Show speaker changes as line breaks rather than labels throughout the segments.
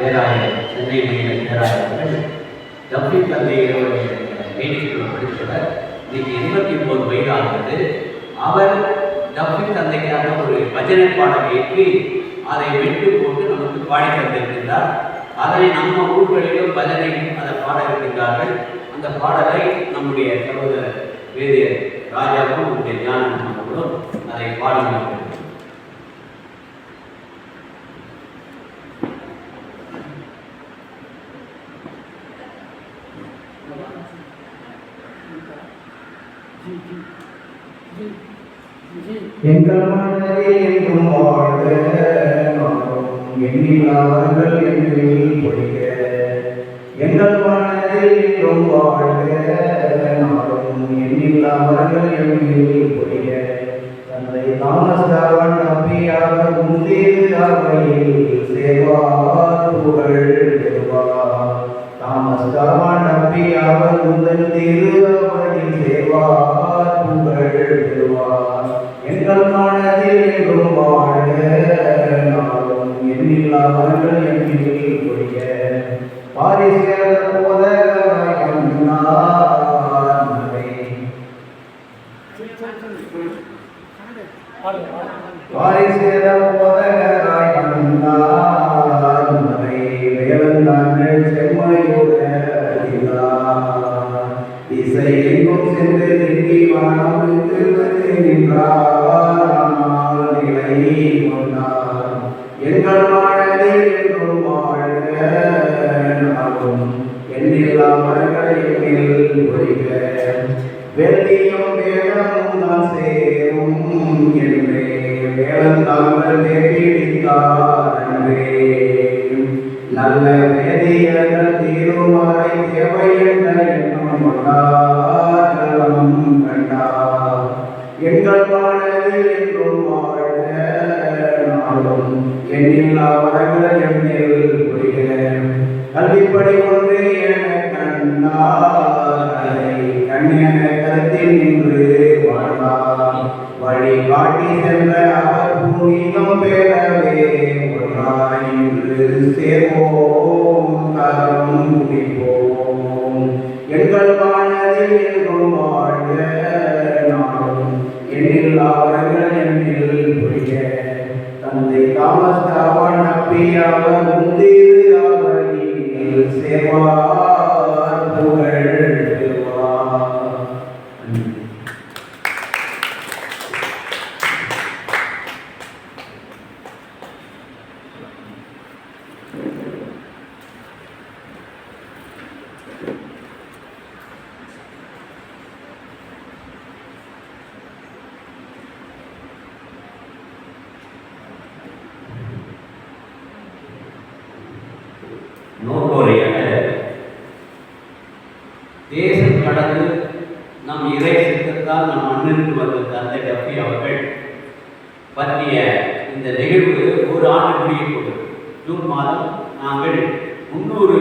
பேராயர் சென்னை மைய பேராயர்கள் டப்ளி தந்தையோடைய மேனிஸ்கூல் படித்தவர். இன்னைக்கு 89 வயது ஆகிறது. அவர் டப்ளி தந்தைக்காக ஒரு பஜனை பாடல் ஏற்றி அதை வெட்டு போட்டு நமக்கு பாடி தந்திருக்கின்றார். அதை நம்ம ஊர்களிலும் பஜனையும் அதை பாட இருக்கின்றார்கள். அந்த பாடலை நம்முடைய சகோதரர் வேதியர் ராஜாவும் நம்முடைய ஞானம் அவர்களும் அதை பாடினார்கள்.
எங்கள் மனதில் என்றும் வாழ்க எண்ணில்லாதவர்கள் எண்ணில் பொழிக. எங்கள் மனதில் என்றும் வாழ்க நாடும் எண்ணில்லாதவர்கள் எண்ணில் பொழிக. தந்தை தாமஸ் தாவன் நம்பியாக முந்தேது அவையில் சேவார் புகழ் பெறுவார். தாமஸ் தாவன் நம்பியாக முந்தன் திரு அவையில் சேவார் புகழ் பெறுவார். எங்கள் மனதில் என்றும் வாழ்க நாடும் எண்ணில்லாதவர்கள் எண்ணில் பொழிக. பாரிசேர் போதகராய் வந்தார் மறை. பாரிசேர் போதகராய் வந்தார் மறை. வேலந்தாங்கள் செம்மையோடு இசை எங்கும் சென்று திண்டி வானம் நின்றார் நிலை கொண்டார். எங்கள் மனதில் என்றும் வாழ்க நாடும் எண்ணில்லாதவர்கள் எண்ணில் பொழிக. வெள்ளியும் வேதமும் தான் சேரும் என்றே வேலந்தாங்கள் வேப்பிடித்தார் என்றே. நல்ல வேதியர்கள் தீருமாறை தேவை என்ற எண்ணம் கொண்டாரம் கண்டார். எங்கள் மனதில் என்றும் வாழ்க நாடும் எண்ணில்லாதவர்கள் எண்ணில் பொழிக. கல்விப்படி ஒன்று என கண்டாரை கண்ணென கருத்தில் நின்று வாழ்ந்தார். வழி காட்டி சென்ற அவர் புனிதம் பெறவே ஒன்றாய் நின்று சேர்வோம் கரம் குடிப்போம். எங்கள் மனதில் என்றும் வாழ்க நாடும் எண்ணில்லாதவர்கள் எண்ணில் பொழிக. தந்தை தாமஸ் தாவன் நம்பியாக முந்திரு அவையில் சேவார் புகழ் பெறுவார்.
நோக்கோரையாக தேசம் கடந்து நம் இறை சித்தத்தால் நம் மண்ணிற்கு வந்த தந்தை டப்பி அவர்கள் பற்றிய இந்த நிகழ்வு ஒரு ஆண்டு முடிய போகிறது. ஜூன் மாதம் நாங்கள் 300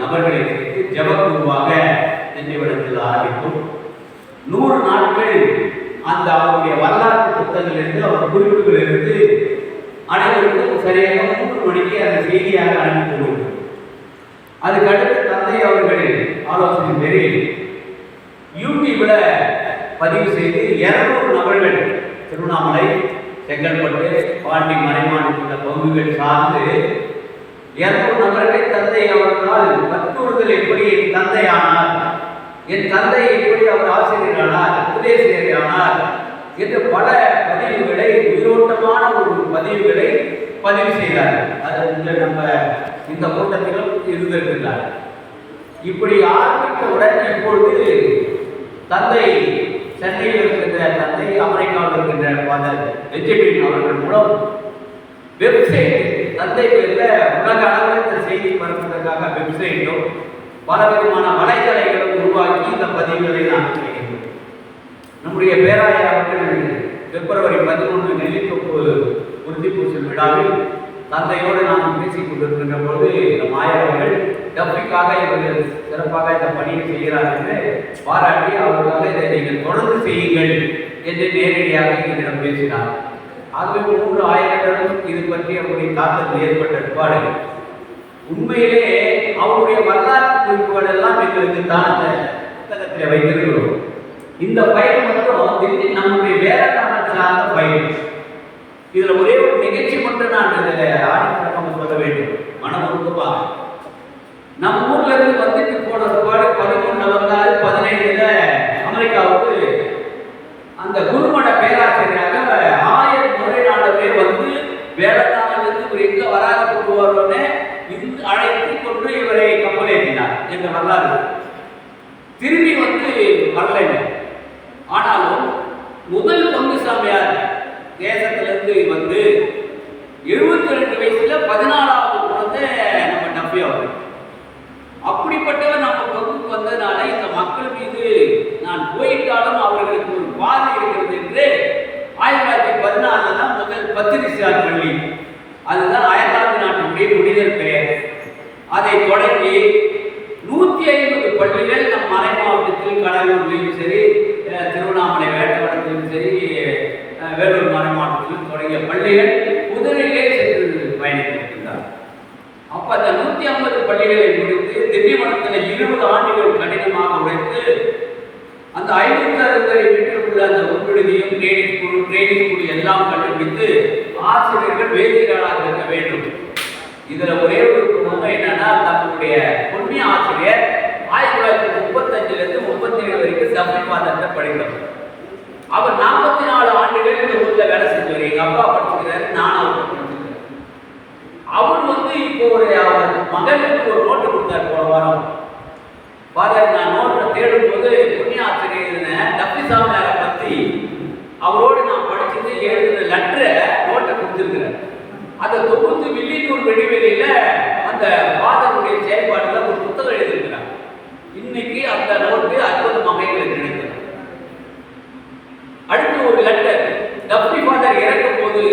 நபர்களை சேர்த்து ஜபக்குழுவாக நினைவிடத்தில் ஆரம்பித்தோம். 100 நாட்கள் அந்த அவருடைய வரலாற்று புத்தகங்களிலிருந்து அவர் குறிப்புகளிலிருந்து அனைவருக்கும் சரியாக 3 மணிக்கு அந்த செய்தியாக அனுப்பி கொண்டிருக்கிறது. அதுக்கடுத்து தந்தை அவர்கள் ஆலோசனை பெறி யூடியூப்ல பதிவு செய்து 200 நபர்கள் திருவண்ணாமலை, செங்கல்பட்டு, பாண்டி, மறைமாநில பகுதிகள் சார்ந்து 200 நபர்களை தந்தை அவர்களால் வற்புறுத்தல் எப்படி என் தந்தையானார், என் தந்தை எப்படி அவர் ஆசிரியரானார், உபதேசியரானார் என்று பல பதிவுகளை, உயிரோட்டமான ஒரு பதிவுகளை பதிவு செய்தார்கள். அது நம்ம இந்த கூட்டத்திலும் இருந்திருக்கிறார். இப்படி ஆரம்பித்தவுடன் இப்பொழுது தந்தை சென்னையில் இருக்கின்ற தந்தை, அமெரிக்காவில் இருக்கின்ற ஃபாதர் பெஞ்சமின் அவர்கள் மூலம் வெப்சைட் தந்தை பேரில் உலக அளவில் இந்த செய்தி பரப்புவதற்காக வெப்சைட்டும் பலவிதமான வலைத்தளைகளும் உருவாக்கி இந்த பதிவுகளை நாம் செய்கின்றோம். நம்முடைய பேராயர் அவர்கள் பிப்ரவரி 11 நெல்லித்தோப்பு உறுதிப்பூசல் விழாவில் தந்தையோடு நாம் பேசிக் கொண்டிருக்கின்ற போது நம் ஆயர்கள் டப்பிக்காக இவர்கள் சிறப்பாக இந்த பணியை செய்கிறார் என்று பாராட்டி அவர்களுக்காக இதை நீங்கள் தொடர்ந்து செய்யுங்கள் என்று நேரடியாக என்னிடம் பேசினார். ஆகவே 3 ஆயிரங்களும் இது பற்றிய ஒரு தாக்கத்தில் ஏற்பட்ட ஏற்பாடு. உண்மையிலே அவருடைய வரலாற்று குறிப்புகள் எல்லாம் எங்களுக்கு தான் அந்த புத்தகத்தில் வைத்திருக்கிறோம். இந்த பயிர் மட்டும் நம்முடைய வேலைக்கான சார்ந்த பயிர். இதுல ஒரே ஒரு நிகழ்ச்சி மட்டும் நான் ஆடிப்பழக்கம் சொல்ல வேண்டும். மனமுருக்கமாக நம்ம ஊர்ல இருந்து வந்துட்டு போன ஒருபாடு 11 வந்தாரு 17 அமெரிக்காவுக்கு அந்த குருமட பேராசிரியராக 1000 முறை நாடவே வந்து வேலைக்கானிலிருந்து இவர் எங்க வராத கொண்டு வருவோன்னு இருந்து அழைத்து கொண்டு இவரை கப்பல் ஏற்றினார் என்ற வரலாறு. திரும்பி வந்து வரல. ஆனாலும் முதல் பங்குசாமியார் தேசத்திலிருந்து வந்து 72 வயசுல 14வது குழந்தை நம்ம நம்பி அவர். அப்படிப்பட்டவர் நம்ம பங்குக்கு வந்ததுனால இந்த மக்கள் மீது நான் போயிட்டாலும் அவர்களுக்கு ஒரு பார்வை இருக்கிறது என்று 1914 தான் முதல் பத்திரிசியார் பள்ளி, அதுதான் அயர்லாந்து நாட்டினுடைய புனிதர் பெயர். அதை தொடங்கி 150 பள்ளிகள் நம் மலை மாவட்டத்தில் கடலூர்லையும் சரி, திருவண்ணாமலை வேட்டவரத்திலும் சரி, வேலூர் மலை மாவட்டத்திலும் தொடங்கிய பள்ளிகள் குதிரையிலே சென்று பயணித்திருக்கின்றார். அப்ப அந்த 150 பள்ளிகளை முடித்து திண்டிவனத்தில் 20 ஆண்டுகள் கடினமாக உழைத்து அந்த 560 மீட்டர் உள்ள அந்த உட்விடுதியும் ட்ரைனிங் ஸ்கூல் எல்லாம் கண்டுபிடித்து ஆசிரியர்கள் வேதிகளாக இருக்க வேண்டும். இதுல ஒரே ஒரு உண்மை என்னன்னா, தன்னுடைய பொன்னிய ஆசிரியர் 1935 இருந்து 37 வரைக்கும் சமயவாதத்தை படிக்கிறார். அவர் 44 ஆண்டுகள் இந்த ஊர்ல வேலை செஞ்சவர். எங்க அப்பா படிச்சிருக்காரு, நானும் அவர் படிச்சிருக்கேன். அவர் வந்து இப்போ அவர் மகனுக்கு ஒரு நோட்டு கொடுத்தார் போன வாரம். ஃபாதர், நான் நோட்டை தேடும் போது பொன்னிய ஆசிரியர் டப்பி சாமியாரை பத்தி அவரோடு நான் படிச்சது எழுதுன லெட்டரை நோட்டை கொடுத்துருக்கிறேன். அதை தொகுத்து வில்லியனூர் வெளிவெளியில அந்த ஃபாதருடைய செயல்பாடுல ஒரு புத்தகம் எழுதியிருக்கிறார். இன்னைக்கு அந்த நோட்டு அற்புதமாக எங்களுக்கு கிடைக்கிறது. அடுத்து ஒரு லெட்டர் டப்பி ஃபாதர் இறக்கும் போது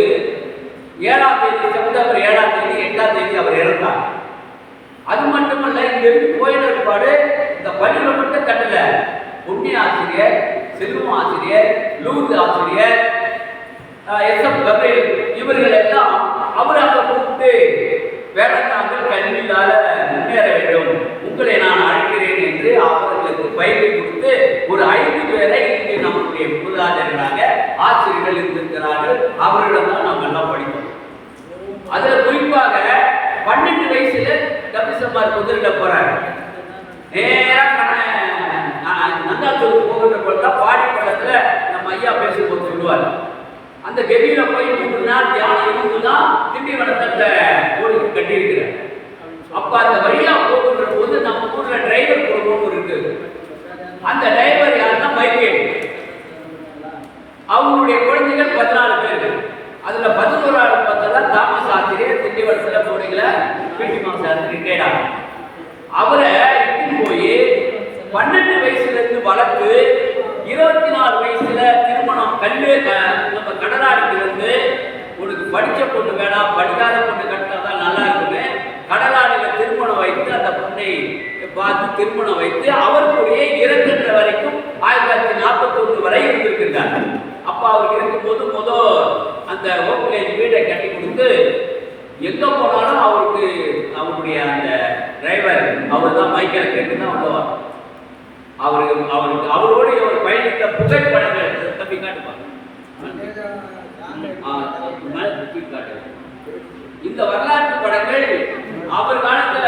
7ஆம் தேதி செப்டம்பர் 7ஆம் தேதி 8ஆம் தேதி அவர் இறந்தார். அது மட்டுமல்ல, இங்கிருந்து போயின ஏற்பாடு இந்த பள்ளியில மட்டும் கட்டல. பொன்னிய ஆசிரியர், செல்வம் ஆசிரியர், லூர்து ஆசிரியர், எஸ்.எம். கபில் இவர்கள் எல்லாம் அவர் அங்க கூப்பிட்டு வேலைக்காரர்கள் கல்வியால முன்னேற வேண்டும், உங்களை நான் அழைக்கிறேன் என்று அவர்களுக்கு பயிற்சி கொடுத்து ஒரு 5 பேரை இங்கே நம்முடைய பொருளாதாரங்களாக ஆசிரியர்கள் இருந்திருக்கிறார்கள். அவர்களிடம் தான் நாம் எல்லாம் படிப்போம். அதுல குறிப்பாக 12 வயசுல கபிசம்மார் குதிரையில போறாங்க. நேரம் நந்தாத்தூருக்கு போகின்ற பொழுதுதான் பாடி படத்துல நம்ம ஐயா பேசும்போது சொல்லுவார், அந்த கெபியில போய் 3 நாள் தியானம் இருந்துதான் திண்டிவனத்தை கோடிக்கு கட்டியிருக்கிறார். அப்ப அந்த வழியா போகின்ற போது நம்ம ஊர்ல டிரைவர் குடும்பம் இருக்கு. அந்த டிரைவர் யாருன்னா மைக்கேல். அவங்களுடைய குழந்தைகள் 14 பேர். அதுல 11ஆவது பார்த்தா தாமஸ் ஆசிரியர் திண்டிவனத்துல போனீங்கள பிடி மாஸ்டர் ரிட்டையர்ட் ஆகும். அவரை இட்டு போய் 12 வயசுல இருந்து வளர்த்து 24 வயசுல திருமணம் நம்ம கடலாடிக்கு வந்து உனக்கு படிச்ச பொண்ணு வேணாம், படிக்காத பொண்ணு கட்டினாதான் நல்லா இருக்குன்னு கடலாடியில திருமணம் வைத்து அந்த பொண்ணை பார்த்து திருமணம் வைத்து அவர்களுடைய இறக்கின்ற வரைக்கும் 1941 வரை இருந்திருக்கிறார். அப்ப அவர் இருக்கும்போது அந்த ஓப்பலேஜ் வீடை கட்டி கொடுத்து எங்க போனாலும் அவருக்கு அவருடைய அந்த டிரைவர் அவர் தான் மைக்கேல் கேட்டு தான் உள்ளவார். அவரோடு அவர் பயணித்த புகைப்படங்கள் தம்பி காட்டுப்பாங்க. இந்த வரலாற்று படங்கள் அவர் காலத்துல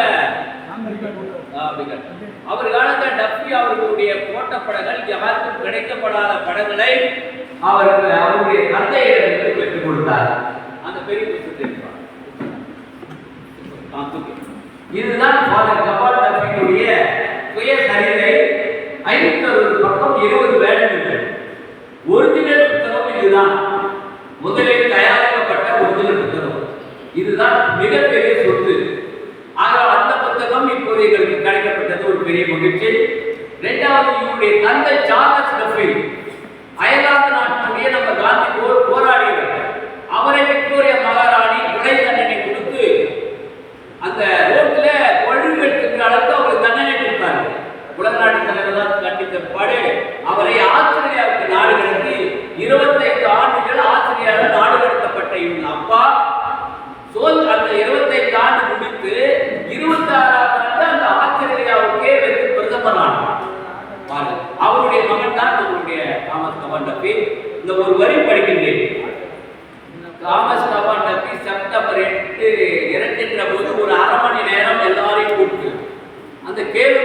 டப்பி அவர்களுடைய போட்ட படங்கள் யாருக்கும் கிடைக்கப்படாத படங்களை அவருடைய தந்தையிடமிருந்து பெற்றுக் கொடுத்தார். அந்த பெரிய புத்தகத்தை இதுதான் ஃபாதர் கபால் டப்பியுடைய சுயசரிதை. 560 பக்கம் 20 வேலைகள். ஒரிஜினல் புத்தகம் இதுதான். முதலில் தயாரிக்கப்பட்ட ஒரிஜினல் புத்தகம் இதுதான் மிகப்பெரிய சொத்து. ஆக அந்த புத்தகம் இப்போது எங்களுக்கு கிடைக்கப்பட்டது ஒரு பெரிய மகிழ்ச்சி. இரண்டாவது, இவருடைய தந்தை சார்லஸ் டப்பி அயர்லாந்து நாட்டினுடைய நம்ம காந்தி போராடியவர். அவரை விக்டோரியா மகாராணி கொலை தண்டனை கொடுத்து அந்த ரோட்ல கொழுவெடுக்கிற அளவுக்கு அவருக்கு தண்டனை கொடுத்தாரு. உலக நாட்டு தலைவர் கண்டித்த பாடு அவரை ஆஸ்திரேலியாவுக்கு நாடு கடத்தி 25 ஆண்டுகள் ஆஸ்திரேலியாவில் நாடு கடத்த
அந்த 25 ஆண்டு முடித்து 26ஆம் ஆண்டு அந்த ஆஸ்திரேலியாவுக்கே வெற்றி பிரதமர் ஆனார். அவருடைய மகன் தான் நம்முடைய தாமஸ் கவான் டஃபி. இந்த ஒரு வரி படிக்கின்றேன். தாமஸ் கவான் டஃபி செப்டம்பர் 8 இறக்கின்ற போது ஒரு 1/2 மணி நேரம் எல்லாரையும் கூப்பிட்டு அந்த கேள்வி